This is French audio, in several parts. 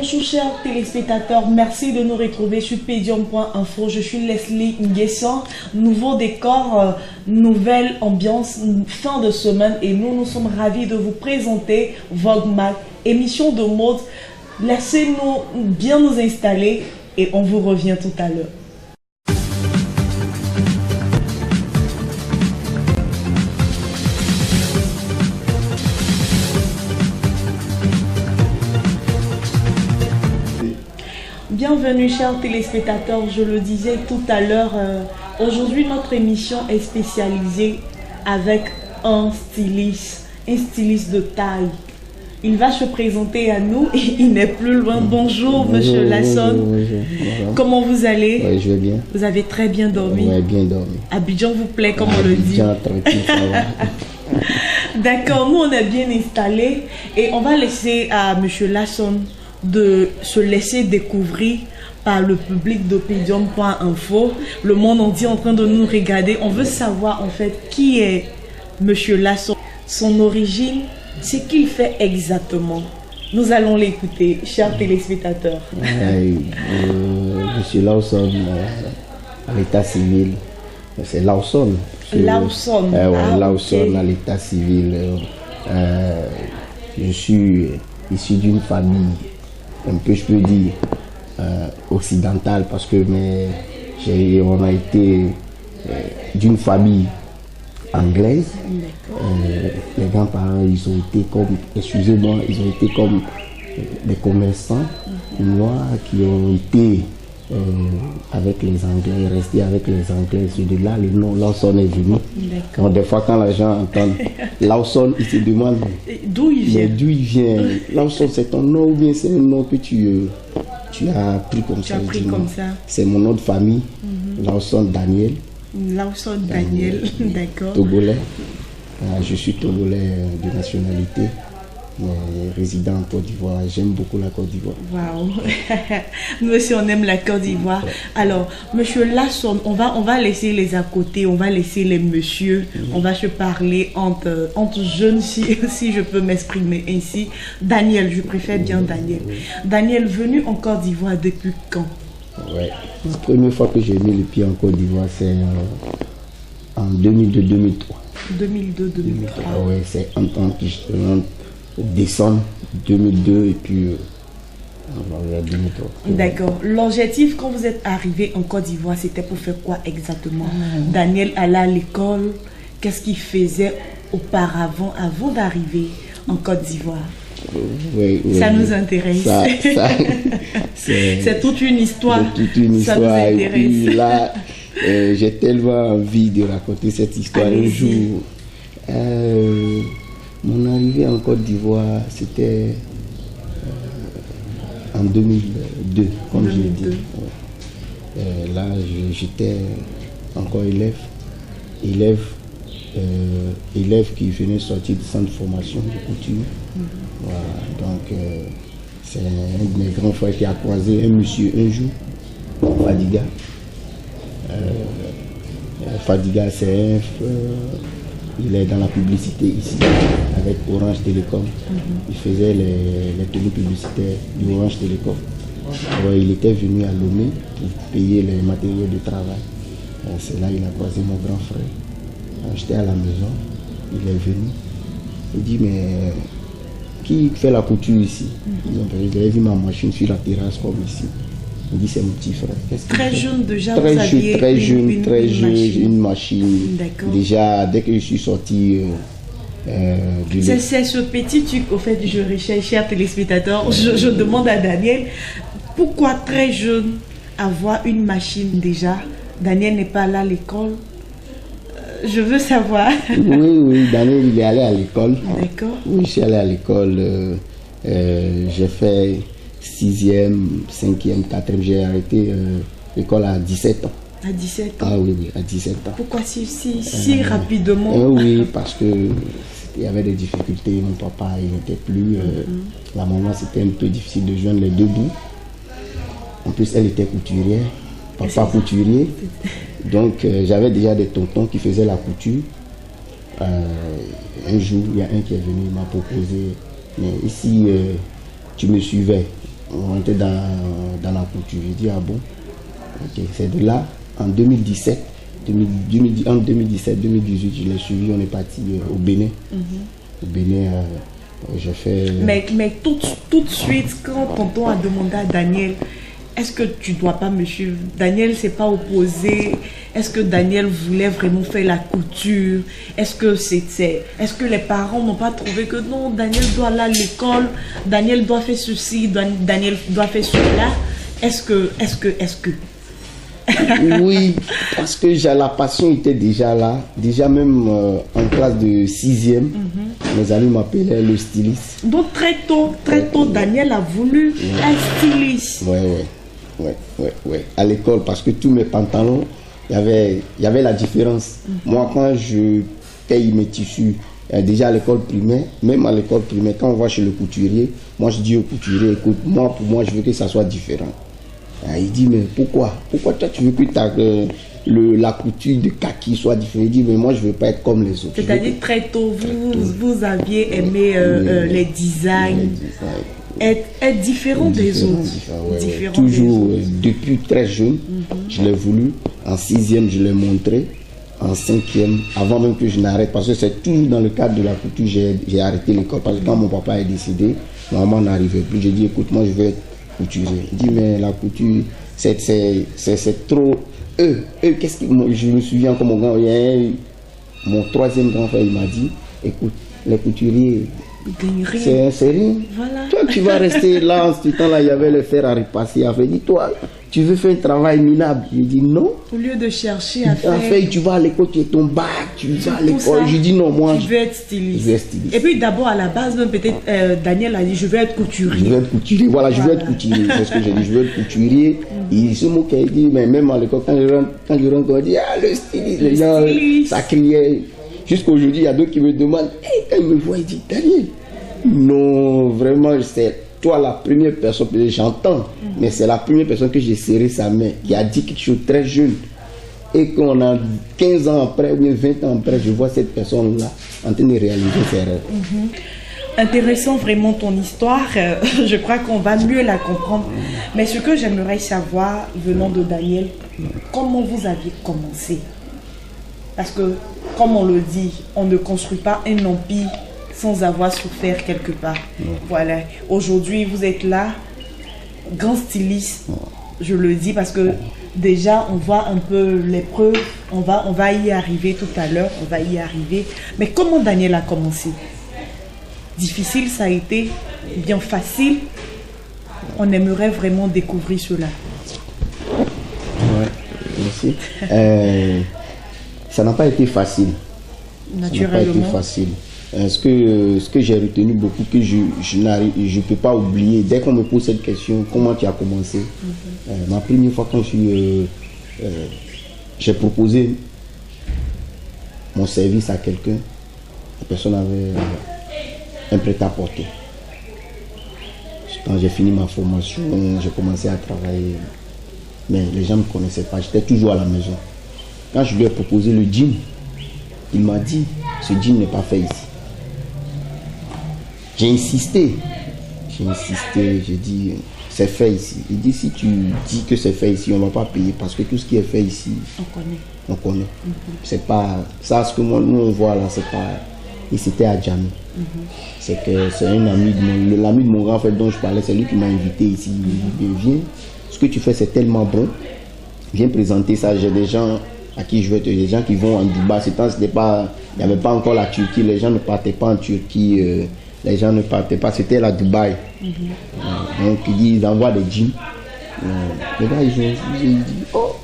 Bonjour chers téléspectateurs, merci de nous retrouver sur pedium.info. Je suis Leslie Nguessan, nouveau décor, nouvelle ambiance, fin de semaine et nous sommes ravis de vous présenter Vogue Mag, émission de mode. Laissez-nous bien nous installer et on vous revient tout à l'heure. Bienvenue chers téléspectateurs, je le disais tout à l'heure, aujourd'hui notre émission est spécialisée avec un styliste de taille. Il va se présenter à nous et il n'est plus loin. Bonjour Monsieur Lasson. Bonjour. Comment vous allez? Oui, je vais bien. Vous avez très bien dormi? Oui, bien dormi. Abidjan vous plaît comme on le dit? Abidjan, tranquille, ça va. D'accord, nous on est bien installés et on va laisser à Monsieur Lasson de se laisser découvrir par le public d'Opedium.info. Le monde entier est en train de nous regarder. On veut savoir en fait qui est Monsieur Lasson, son origine, ce qu'il fait exactement. Nous allons l'écouter, chers téléspectateurs. Monsieur Lawson, à l'état civil, c'est Lawson. Lawson. Lawson Okay. à l'état civil. Je suis issu d'une famille, un peu je peux dire, occidentale, parce que on a été d'une famille anglaise. Les grands-parents, ils ont été comme, excusez-moi, ils ont été comme des commerçants noirs qui ont été avec les Anglais, restés avec les Anglais. C'est de là le nom Lawson est venu. Donc, des fois, quand les gens entendent Lawson, ils se demandent d'où il vient. D'où il vient. Lawson, c'est ton nom ou bien c'est un nom que tu as pris comme Tu ça? as pris comme ça. C'est mon nom de famille, Lawson Daniel. Lawson Daniel, d'accord. Togolais. Je suis Togolais de nationalité, résident en Côte d'Ivoire. J'aime beaucoup la Côte d'Ivoire. Waouh. Nous aussi on aime la Côte d'Ivoire. Alors, Monsieur Lasson, on va laisser les à côté, on va laisser les messieurs, on va se parler entre jeunes, si je peux m'exprimer ainsi. Daniel, je préfère bien Daniel. Daniel, venu en Côte d'Ivoire depuis quand? Ouais. La première fois que j'ai mis le pied en Côte d'Ivoire, c'est en 2002-2003. 2002-2003. Oui, c'est en décembre 2002 et puis 2003. D'accord. L'objectif quand vous êtes arrivé en Côte d'Ivoire, c'était pour faire quoi exactement? Daniel allait à l'école. Qu'est-ce qu'il faisait auparavant, avant d'arriver en Côte d'Ivoire? Oui, ça nous intéresse. C'est toute une histoire. Ça nous intéresse. Et puis là, j'ai tellement envie de raconter cette histoire. Un jour, mon arrivée en Côte d'Ivoire, c'était en 2002, comme je l'ai dit. Là, j'étais encore élève qui venait sortir du centre de formation de couture. Voilà, donc c'est un de mes grands frères qui a croisé un monsieur un jour, Fadiga. Fadiga, il est dans la publicité ici, avec Orange Télécom. Il faisait les tenues publicitaires du Orange Télécom. Il était venu à Lomé pour payer les matériaux de travail. C'est là qu'il a croisé mon grand frère. J'étais à la maison, il est venu. Il dit, mais qui fait la couture ici? Ils avaient vu ma machine sur la terrasse comme ici. Il dit, c'est mon petit frère. Très jeune déjà, très jeune, une machine. Déjà, dès que je suis sorti... c'est ce petit truc, au fait, je recherche, chers téléspectateurs, je demande à Daniel, pourquoi très jeune avoir une machine déjà? Daniel n'est pas allé à l'école. Je veux savoir. Oui, Daniel, il est allé à l'école. D'accord. Oui, je suis allé à l'école. J'ai fait 6e, 5e, 4e. J'ai arrêté l'école à 17 ans. À 17 ans? Ah oui, à 17 ans. Pourquoi si rapidement? Oui, parce que il y avait des difficultés. Mon papa, il n'était plus. La maman, c'était un peu difficile de joindre les deux bouts. En plus, elle était couturière. Papa couturier. Donc, j'avais déjà des tontons qui faisaient la couture. Un jour, il y a un qui est venu, il m'a proposé, mais ici, tu me suivais. on était dans la couture. J'ai dit, ah bon, ok, c'est de là, en 2017, en 2017-2018, je l'ai suivi, on est parti au Bénin. Au Bénin, j'ai fait... Mais tout de suite, quand tonton a demandé à Daniel, est-ce que tu ne dois pas me suivre? Daniel ne s'est pas opposé. Est-ce que Daniel voulait vraiment faire la couture? Est-ce que les parents n'ont pas trouvé que non, Daniel doit aller à l'école, Daniel doit faire ceci, Daniel doit faire cela? Est-ce que Oui, parce que la passion était déjà là. Déjà même en classe de 6e, mes amis m'appelaient le styliste. Donc très tôt, Daniel a voulu être styliste. Ouais. À l'école, parce que tous mes pantalons, il y avait la différence. Moi, quand je paye mes tissus, déjà à l'école primaire, même à l'école primaire, quand on va chez le couturier, moi je dis au couturier, écoute, pour moi, je veux que ça soit différent. Il dit, mais pourquoi toi, tu veux que la couture de kaki soit différente? Il dit, mais moi, je veux pas être comme les autres. C'est-à-dire très tôt, vous aviez aimé les designs. Être différent des autres. Ouais. Toujours, depuis très jeune, je l'ai voulu. En 6e, je l'ai montré. En 5e, avant même que je n'arrête, parce que c'est toujours dans le cadre de la couture, j'ai arrêté l'école. Parce que quand mon papa est décédé, maman n'arrivait plus. J'ai dit, écoute, moi, je vais être couturier. Il dit, mais la couture, c'est trop... qu'est-ce que... Je me souviens comme mon mon 3e grand frère, il m'a dit, écoute, les couturiers... C'est rien. Voilà. Toi, tu vas rester là, en ce temps-là, il y avait le fer à repasser. Il avait dit, toi, tu veux faire un travail minable? J'ai dit non. Au lieu de chercher à faire... tu vas à l'école, tu es ton bac, tu vas à l'école. J'ai dit non, moi... Je veux être styliste. Et puis d'abord, à la base, même peut-être, Daniel a dit, je veux être couturier. Je veux être couturier, voilà, je veux être couturier. C'est ce que j'ai dit, je veux être couturier. Il se moquait, il dit, mais même à l'école, quand je rentre, on dit, ah, le styliste. Les gens, ça criait. Jusqu'aujourd'hui, il y a d'autres qui me demandent, hey, quand ils me voient, ils disent, Daniel, non, vraiment, c'est toi la première personne, j'entends, mais c'est la première personne que j'ai serré sa main, qui a dit quelque chose de très jeune. Et qu'on a 15 ans après, ou bien 20 ans après, je vois cette personne-là en train de réaliser ses rêves. Intéressant vraiment ton histoire, je crois qu'on va mieux la comprendre. Mais ce que j'aimerais savoir, venant de Daniel, comment vous aviez commencé? Parce que, comme on le dit, on ne construit pas un empire sans avoir souffert quelque part. Voilà. Aujourd'hui, vous êtes là, grand styliste, je le dis parce que déjà, on voit un peu les preuves. On va y arriver tout à l'heure, on va y arriver. Mais comment Daniel a commencé? Difficile, ça a été bien facile. On aimerait vraiment découvrir cela. Ouais, merci. Ça n'a pas été facile. Naturellement. Ça n'a pas été facile. Ce que j'ai retenu beaucoup, que je ne peux pas oublier, dès qu'on me pose cette question, comment tu as commencé? Ma première fois quand j'ai proposé mon service à quelqu'un, la personne avait un prêt-à-porter. Quand j'ai fini ma formation, j'ai commencé à travailler, mais les gens ne me connaissaient pas, j'étais toujours à la maison. Quand je lui ai proposé le jean, il m'a dit, ce jean n'est pas fait ici. J'ai insisté, j'ai dit, c'est fait ici. Il dit, si tu dis que c'est fait ici, on ne va pas payer parce que tout ce qui est fait ici, on connaît. C'est pas, ça ce que nous on voit là, c'est pas, et c'était à Djamé. C'est que c'est un ami l'ami de mon grand frère dont je parlais, c'est lui qui m'a invité ici. Il dit, viens, ce que tu fais c'est tellement bon, viens présenter ça. J'ai des gens à qui je vais te dire, des gens qui vont en Dubaï. Il n'y avait pas encore la Turquie, les gens ne partaient pas en Turquie, les gens ne partaient pas, c'était la Dubaï. Donc ils envoient des jeans. Les gars, ils disent, oh,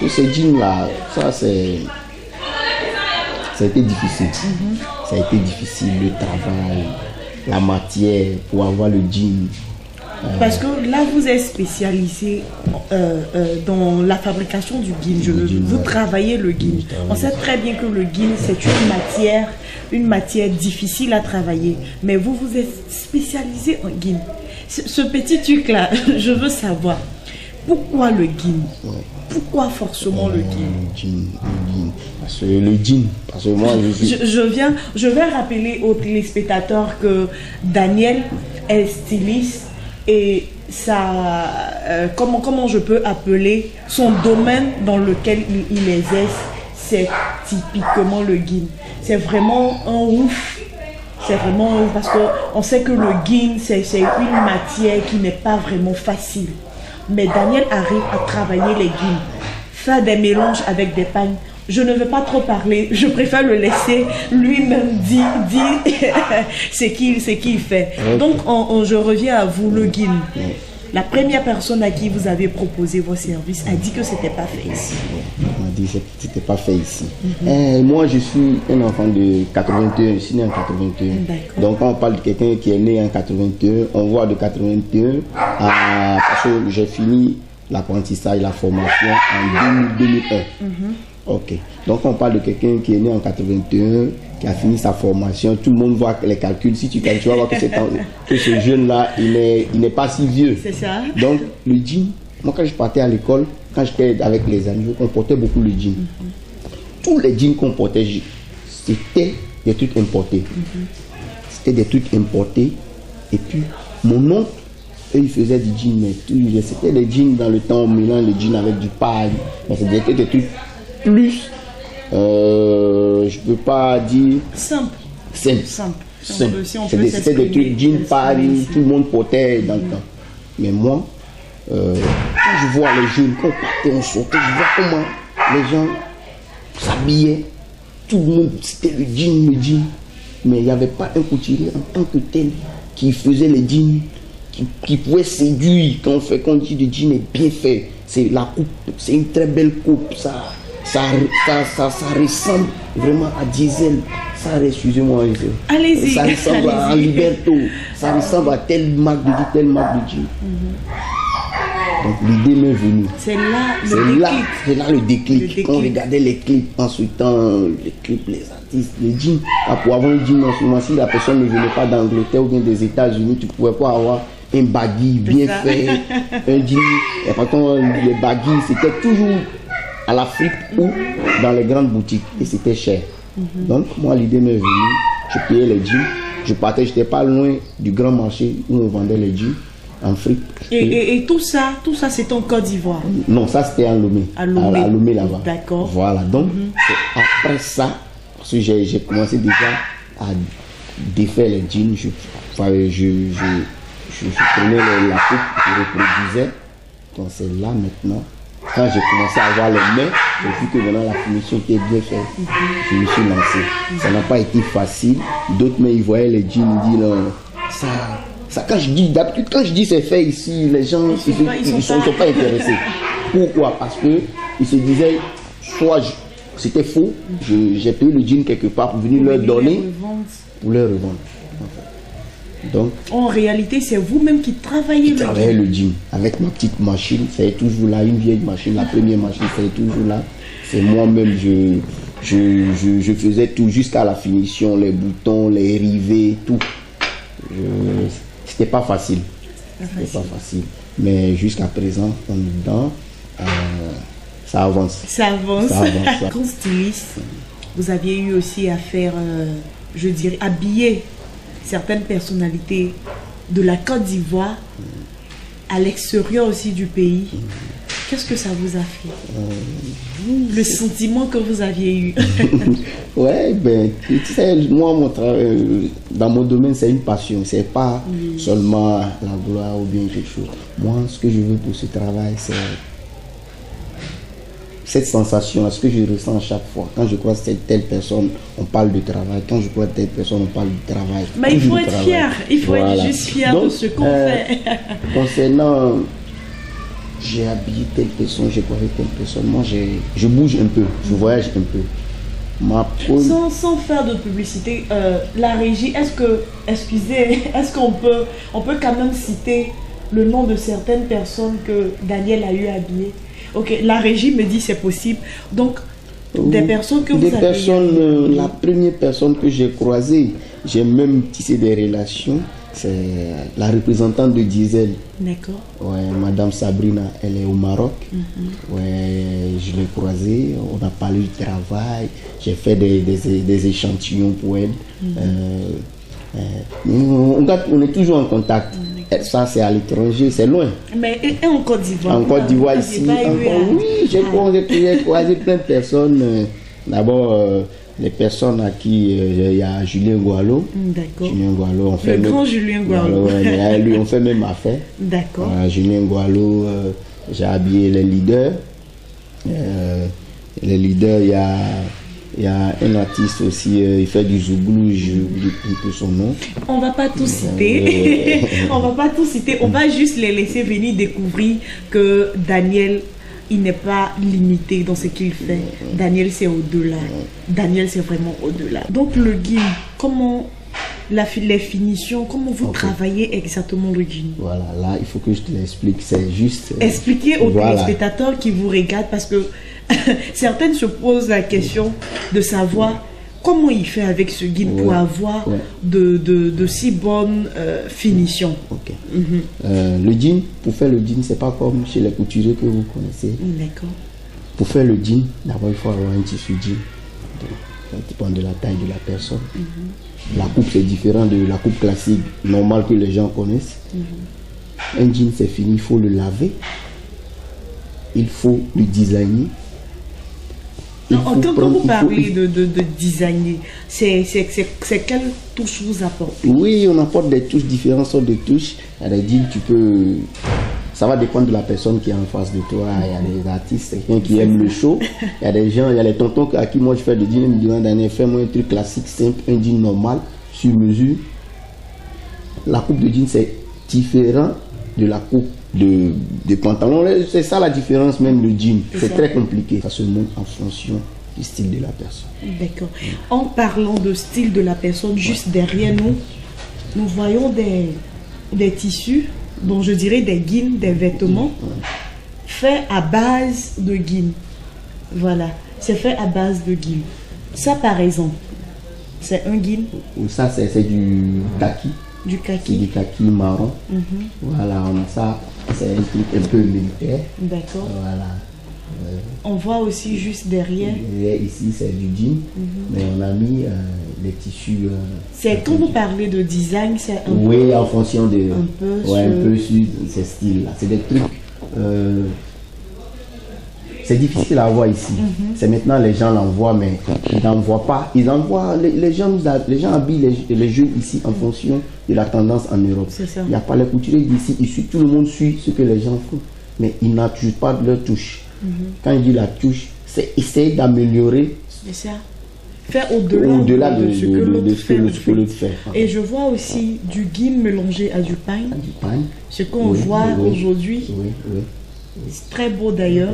ces jeans là, ça c'est... Ça a été difficile. Ça a été difficile, le travail, la matière pour avoir le jean. Parce que là, vous êtes spécialisé dans la fabrication du guin. Vous travaillez le guin. On sait très bien que le guin, c'est une matière difficile à travailler. Mais vous, vous êtes spécialisé en guin. Ce petit truc-là, je veux savoir, pourquoi le guin? Pourquoi forcément le jean? Parce que le jean, parce que moi je vais rappeler aux téléspectateurs que Daniel est styliste et comment je peux appeler son domaine dans lequel il exerce, c'est typiquement le guine. C'est vraiment un ouf. C'est vraiment un ouf parce qu'on sait que le guine, c'est une matière qui n'est pas vraiment facile. Mais Daniel arrive à travailler les guines, faire des mélanges avec des pagnes. Je ne veux pas trop parler, je préfère le laisser lui-même dire ce qu'il fait. Donc, je reviens à vous, le guine. La première personne à qui vous avez proposé vos services a dit que c'était pas fait ici. On m'a dit que c'était pas fait ici. Moi, je suis un enfant de 81, je suis né en 81. Donc, quand on parle de quelqu'un qui est né en 81, on voit de 81 à... Parce que j'ai fini l'apprentissage, la formation en 2001. Ok. Donc, on parle de quelqu'un qui est né en 81, qui a fini sa formation. Tout le monde voit les calculs. Si tu vas voir que ce jeune-là, il n'est pas si vieux. C'est ça. Donc, le jean, moi, quand je partais à l'école, quand j'étais avec les amis, on portait beaucoup le jean. Tous les jeans qu'on portait, c'était des trucs importés. C'était des trucs importés. Et puis, mon oncle, il faisait du jean, mais c'était des jeans dans le temps, on mélange les jeans avec du paille. Mais c'était des trucs plus, je peux pas dire simple. C'était des trucs jeans pareil, tout le monde portait dans le temps. Mais moi, quand je vois les jeunes, quand on partait, on sortait, je vois comment les gens s'habillaient. Tout le monde, c'était le jean. Mais il n'y avait pas un couturier en tant que tel qui faisait les jeans, qui pouvait séduire. Quand on dit le jean est bien fait, c'est la coupe, c'est une très belle coupe, ça ressemble vraiment à Diesel. Excusez-moi. Allez-y. Ça ressemble à Liberto. Ça ressemble à telle marque de jean. Donc l'idée m'est venue. C'est là le déclic. Quand on regardait les clips en ce temps, les clips, les artistes, les jeans. Pour avoir un jean en ce moment, si la personne ne venait pas d'Angleterre ou bien des États-Unis, tu ne pouvais pas avoir un baggy bien fait, un jean. Et par contre, les baggy, c'était toujours à la fripe ou dans les grandes boutiques et c'était cher. Donc moi l'idée m'est venue, je payais les jeans, je partais, j'étais pas loin du grand marché où on vendait les jeans en fripe. Et tout ça c'est en Côte d'Ivoire? Non, ça c'était à Lomé. À Lomé là-bas. D'accord. Voilà, donc c'est après ça, parce que j'ai commencé déjà à défaire les jeans, je prenais la coupe, je reproduisais. Donc c'est là maintenant. Quand j'ai commencé à avoir les mains, j'ai vu que maintenant la finition était bien faite. Je me suis lancé. Ça n'a pas été facile. D'autres mains, ils voyaient les jeans, ils disent non, ça quand je dis c'est fait ici, les gens ils sont pas intéressés. Pourquoi? Parce que ils se disaient soit c'était faux, j'ai payé le jean quelque part pour venir leur donner pour leur revendre. Donc, en réalité, c'est vous-même qui travaillez le jean. Avec ma petite machine, c'est toujours là, une vieille machine, la première machine, c'est toujours là. C'est moi-même, je faisais tout jusqu'à la finition, les boutons, les rivets, tout. C'était pas facile. C'était pas facile. Mais jusqu'à présent, on est dedans. Ça avance. Ça avance. Comme styliste, vous aviez eu aussi à faire, je dirais, habiller certaines personnalités de la Côte d'Ivoire à l'extérieur aussi du pays. Qu'est-ce que ça vous a fait? Le sentiment que vous aviez eu. Ouais, ben, tu sais, moi, mon travail, dans mon domaine, c'est une passion. C'est pas seulement la gloire ou bien quelque chose. Moi, ce que je veux pour ce travail, c'est cette sensation, ce que je ressens chaque fois. Quand je croise telle personne, on parle de travail. Quand je croise telle personne, on parle de travail. Mais il faut être fier. Il faut être juste fier de ce qu'on fait. Concernant, j'ai habillé telle personne, j'ai croisé telle personne. Moi, je bouge un peu, je voyage un peu. Sans faire de publicité, la régie, est-ce qu'on peut quand même citer le nom de certaines personnes que Daniel a eu habillées? Ok, la régie me dit c'est possible. Donc, des personnes que vous avez... La première personne que j'ai croisée, j'ai même tissé des relations, c'est la représentante de Diesel. D'accord. Ouais, Madame Sabrina, elle est au Maroc. Ouais, je l'ai croisée, on a parlé du travail, j'ai fait des échantillons pour elle. On est toujours en contact. Ça, c'est à l'étranger, c'est loin. Mais et en Côte d'Ivoire? En Côte d'Ivoire, ici, oui, j'ai croisé plein de personnes. D'abord, les personnes à qui il y a Julien Gualo. D'accord. Julien Gualo, on fait le grand Julien Gualo. Lui, on fait même affaire. D'accord. Julien Gualo, j'ai habillé les leaders. Les leaders, il y a un artiste aussi, il fait du zouglou, j'oublie un peu son nom. On va pas tout citer. On va pas tout citer. On va juste les laisser venir découvrir que Daniel, il n'est pas limité dans ce qu'il fait. Daniel, c'est au-delà. Daniel, c'est vraiment au-delà. Donc, le guin, comment les finitions, comment vous travaillez exactement le guin? Voilà, là, il faut que je te l'explique. C'est juste... Expliquez aux téléspectateurs qui vous regardent parce que certaines se posent la question de savoir comment il fait avec ce guin pour avoir de si bonnes finitions. Le jean, pour faire le jean, c'est pas comme chez les couturiers que vous connaissez. D'accord. Pour faire le jean, d'abord il faut avoir un tissu jean. Ça dépend de la taille de la personne. La coupe c'est différent de la coupe classique normale que les gens connaissent. Un jean c'est fini, il faut le laver. Il faut le designer. Quand vous parlez de designer, c'est quelle touche vous apportez? Oui, on apporte des touches, différentes sortes de touches. Il y a des jeans, tu peux... Ça va dépendre de la personne qui est en face de toi. Il y a des artistes, quelqu'un qui aime le show. Il y a des gens, il y a les tontons à qui moi je fais des jeans. Ils me disent d'année, fais-moi un truc classique, simple, un jean normal, sur mesure. La coupe de jean, c'est différent de la coupe de pantalon. C'est ça la différence même de jean. C'est très compliqué. Ça se monte en fonction du style de la personne. D'accord. En parlant de style de la personne, juste derrière nous, nous voyons des tissus, dont je dirais des guines, des vêtements, faits à base de guines. Voilà. C'est fait à base de guines. Ça, par exemple, c'est un guine. Ça, c'est du kaki. Du kaki. Du kaki marron. Voilà, on a ça. C'est un truc un peu militaire. D'accord. Voilà. On voit aussi juste derrière. Ici, c'est du jean. Mais on a mis les tissus. C'est quand vous parlez de design, c'est un peu. Oui, en fonction de. Un peu. Ouais, un peu sur ces styles-là. C'est des trucs. C'est difficile à voir ici. C'est maintenant les gens l'envoient, mais ils n'envoient pas. Ils envoient, les gens habillent les jeunes ici en fonction de la tendance en Europe. Il n'y a pas les couturiers d'ici, tout le monde suit ce que les gens font. Mais ils n'ajoutent pas de leur touche. Quand il dit la touche, c'est essayer d'améliorer. C'est ça. Faire au-delà de ce que l'autre fait. Et je vois aussi du guine mélangé à du pain. Ce qu'on voit aujourd'hui. C'est très beau d'ailleurs.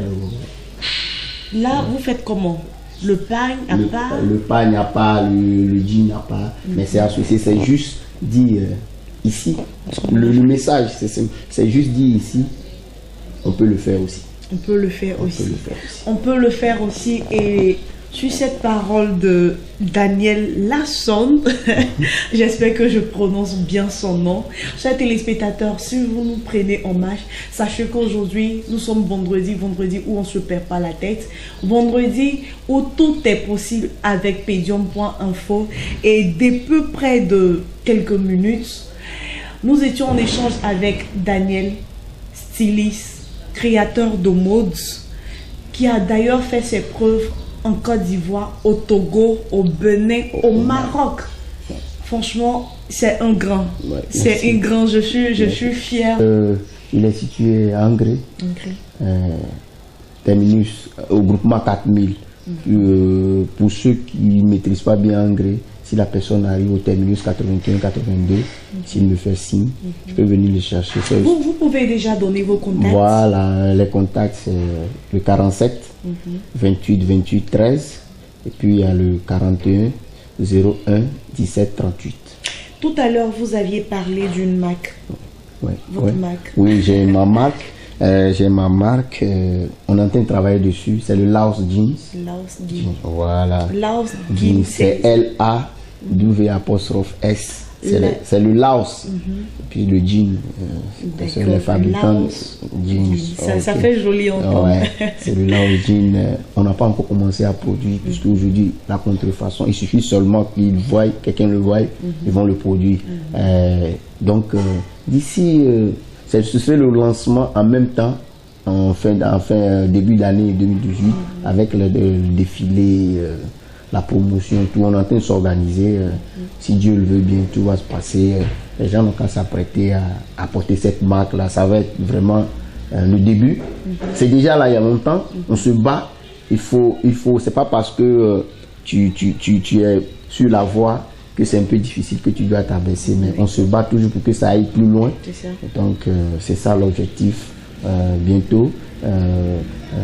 Là, vous faites comment? Le pain à part? Le pain à part, le jean à part. Mais c'est associé, c'est juste dit ici. Le message, c'est juste dit ici. On peut le faire aussi. On peut le faire aussi. Et sur cette parole de Daniel Lasson, j'espère que je prononce bien son nom. Chers téléspectateurs, si vous nous prenez en marche, sachez qu'aujourd'hui, nous sommes vendredi où on ne se perd pas la tête. Vendredi où tout est possible avec pedium.info. Et dès peu près de quelques minutes, nous étions en échange avec Daniel, styliste, créateur de modes, qui a d'ailleurs fait ses preuves en Côte d'Ivoire, au Togo, au Bénin, au Maroc. Franchement, c'est un grand. C'est un grand. Je suis fier. Il est situé à Angré. Terminus au groupement 4000. Pour ceux qui ne maîtrisent pas bien Angré, si la personne arrive au terminus 81-82, s'il me fait signe, je peux venir le chercher. Vous pouvez déjà donner vos contacts. Voilà, les contacts, c'est le 47 28 28 13 et puis il y a le 41 01 17 38. Tout à l'heure, vous aviez parlé d'une marque. Votre marque. Oui, j'ai ma marque. On est en train de travailler dessus. C'est le Laos Jeans. Laos Jeans. Voilà. Laos Jeans. C'est L-A-W'-S. c'est le Laos. Et puis le jean, c'est les fabricants jeans. Ça fait joli entendre. Ouais, c'est le Laos jean. On n'a pas encore commencé à produire, puisque aujourd'hui, la contrefaçon, il suffit seulement qu'ils voient, quelqu'un le voie, ils vont le produire. Donc, d'ici, ce serait le lancement en même temps, début d'année 2018, avec le défilé, la promotion, tout. On est en train de s'organiser. Si Dieu le veut bien, tout va se passer. Les gens n'ont qu'à s'apprêter à porter cette marque-là. Ça va être vraiment le début. C'est déjà là il y a longtemps. On se bat. C'est pas parce que tu es sur la voie que c'est un peu difficile que tu dois t'abaisser, mais on se bat toujours pour que ça aille plus loin. Donc c'est ça l'objectif. Bientôt,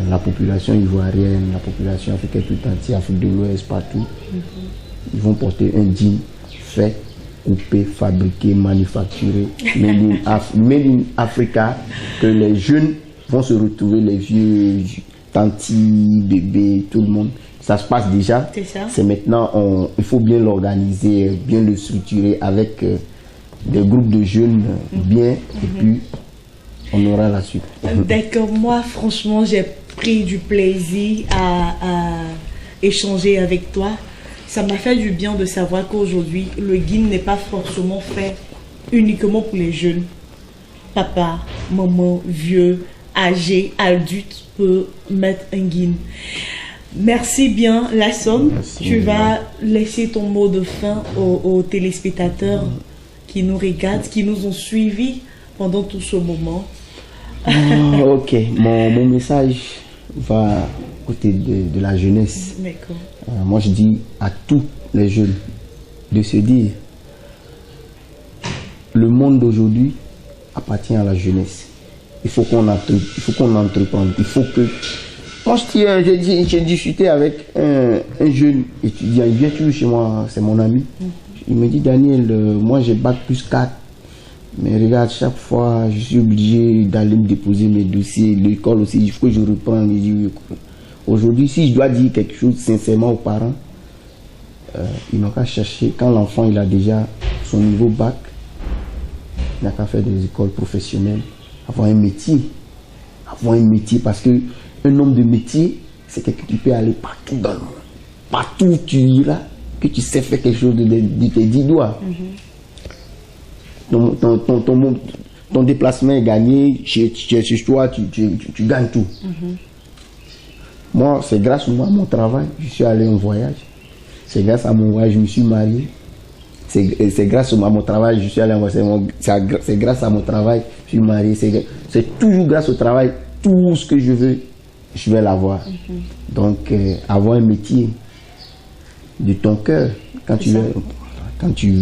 la population ivoirienne, la population africaine tout entière, Afrique de l'Ouest, partout, ils vont porter un jean fait, coupé, fabriqué, manufacturé, made in Africa, que les jeunes vont se retrouver, les vieux, tantis, bébés, tout le monde. Ça se passe déjà. C'est maintenant, il faut bien l'organiser, bien le structurer avec des groupes de jeunes bien, et puis on aura la suite. D'accord, moi franchement j'ai pris du plaisir à échanger avec toi. Ça m'a fait du bien de savoir qu'aujourd'hui le guine n'est pas forcément fait uniquement pour les jeunes. Papa, maman, vieux, âgé, adulte peut mettre un guine. Merci bien Lasson. Tu vas laisser ton mot de fin aux téléspectateurs qui nous regardent, qui nous ont suivis pendant tout ce moment. Ok, mon message va côté de la jeunesse. Moi je dis à tous les jeunes de se dire, le monde d'aujourd'hui appartient à la jeunesse. Il faut qu'on entreprenne. Il faut que... Moi j'ai discuté avec un jeune étudiant, il vient toujours chez moi, c'est mon ami. Il me dit, Daniel, moi j'ai bac plus 4. Mais regarde, chaque fois, je suis obligé d'aller me déposer mes dossiers. L'école aussi, il faut que je reprenne. Aujourd'hui, si je dois dire quelque chose sincèrement aux parents, ils n'ont qu'à chercher. Quand l'enfant il a déjà son niveau bac, il n'a qu'à faire des écoles professionnelles, avoir un métier. Avoir un métier, parce que un homme de métier, c'est quelqu'un qui peut aller partout dans le monde. Partout où tu iras, que tu sais faire quelque chose de tes 10 doigts. Ton déplacement est gagné, chez toi, tu gagnes tout. Moi, c'est grâce à mon travail, je suis allé en voyage. C'est grâce à mon voyage, je me suis marié. C'est grâce à mon travail, je suis allé en voyage. C'est grâce à mon travail, je suis marié. C'est toujours grâce au travail. Tout ce que je veux, je vais l'avoir. Donc, avoir un métier de ton cœur, quand tu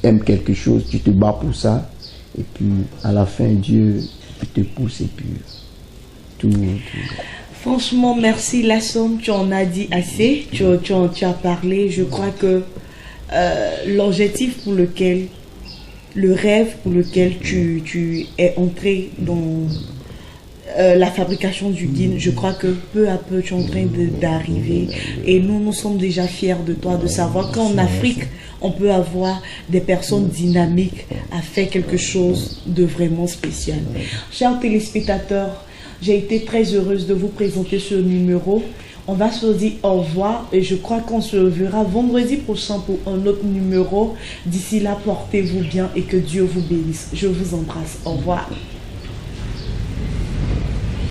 aimes quelque chose, tu te bats pour ça, et puis à la fin, Dieu te pousse, et puis tout. Franchement, merci Lasson, tu en as dit assez, tu as parlé. Je crois que l'objectif pour lequel, le rêve pour lequel tu es entré dans la fabrication du guine, je crois que peu à peu tu es en train d'arriver, et nous sommes déjà fiers de toi, de savoir qu'en Afrique on peut avoir des personnes dynamiques à faire quelque chose de vraiment spécial. Chers téléspectateurs, j'ai été très heureuse de vous présenter ce numéro. On va se dire au revoir et je crois qu'on se verra vendredi prochain pour un autre numéro. D'ici là, portez-vous bien et que Dieu vous bénisse. Je vous embrasse. Au revoir.